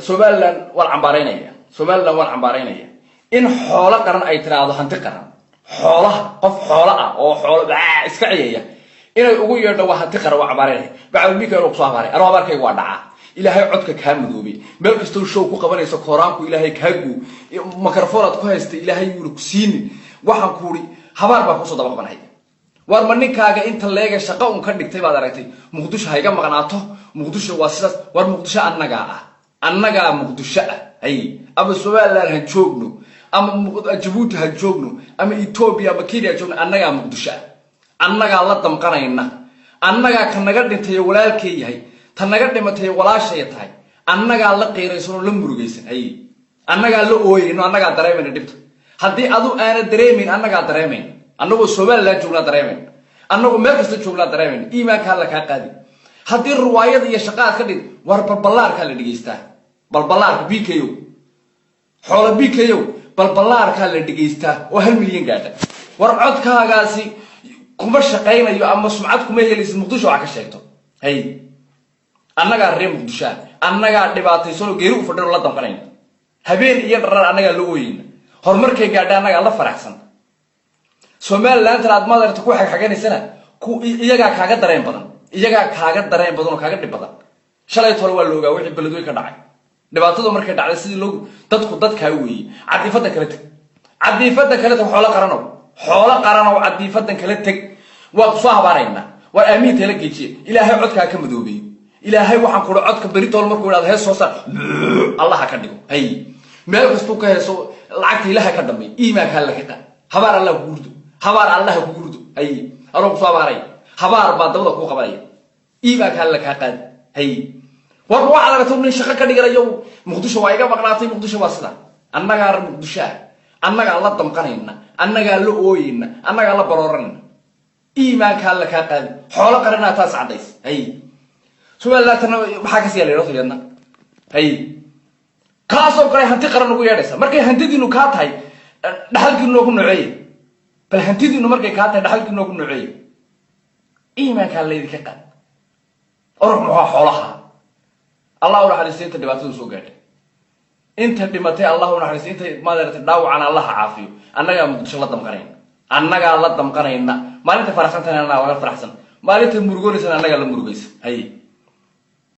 Somaliland wal cambaaraynaya Somaliland wal cambaaraynaya in xoolo qaran ay tiraado hanti qaran xoolaha qof xoolo ah oo xoolo iska ciyaya inay ugu yeedho wax hanti qaran waa cambaaraynaya bacad mika oo soo habaaray anoo markay waa dhaca ilaahay codka ka madoobay meel kasto show ku qabanayso koraanku ilaahay kaagu makarafoonad ku haystay ilaahay uu ku siinin waxaan ku uri habaar baa ku soo daba qabanay war ma ninkaaga inta leega shaqo un ka dhigtay baad aragtay Muqdisho hayga maqnaato Muqdisho waa sidaas war Muqdisho annaga Muqdisho ay aba Somaliland ha joogno ama Djibouti ha joogno ama Ethiopia ama Kenya joogno annaga Muqdisho annaga la damqanayna annaga ka naga dhintay walaalkay yahay tan naga dhimatay walaashay tahay annaga la qeyraysan la murugaysan ay annaga la ooyayno annaga dareemayna dhibta hadii adu aana dareemin annaga dareemayna annagu Somaliland joogna dareemayna annagu meel kasta joogna dareemayna iimaanka la ka qaadi hadii riwaayada iyo shaqaad ka dhig war balbalaarka la dhigeystaa balbalaarka BKO xoolo BKO balbalaarka la dhigeystaa oo 1 milyan gaadha war codkaagaasi kuma shaqeynayo ama sumcad kuma helaysid Muqdisho wax ka sheegto hay annaga reer Muqdisho annaga dhibaataysan oo geeri u fadhino la damqanayna habeen iyo dharar annaga la ooyina horumarkay gaadha annaga la faraxsan Somaliland aad madarta ku xaqaaqanaysana ku iyaga kaaga dareen badan oo kaaga dhib badan shalay tolo waa looga wixii beledwey ka dhacay dhibaatadu markay dhacday sidii loo dadka weeyay cadifada kale xoolo qarano cadifadan kale tag waa ku soo habaarayna war aamin tala geejiye ilaahay codka ka madoobay ilaahay waxaan ku codka beritool markuu ilaad hees soo saar Allah ka dhigo hay meel kasto ka heeso lacagta ilaahay ka dhamay iimaanka la ka habaar Allah ku gurdo hay aro ku soo habaaray habaar baa dawada ku qabanaya iimaanka la ka qaad hay war waxa laga tumay shaqo ka dhigarayo Muqdisho waa iga maqnaatay Muqdisho waa sida annaga Muqdisho annaga la damqanayna annaga la ooyina annaga la barooranayna iimaanka la ka qaad xoolo qarana taas cadays hay Somaliland waxa ka sii leeyahay yadna hay kaasoo kale hanti qaran ugu yeedhaysa markay hantidiinu ka tahay dhaxalkiinu ku noocay bal hantidiinu markay ka tahay dhaxalkiinu ku noocay iimaanka la idinka qaad orod maxaa xoolaha Allah u naxariisto dhibaatada soo gaadhay inta dhimatay Allah u naxariisto maadarta dhaawacan Allah caafiyo annaga Muqdisho la damqanayna maalinta faraxsantana waa faraxsan maalinta murugoonaysan annaga la murugaysan hay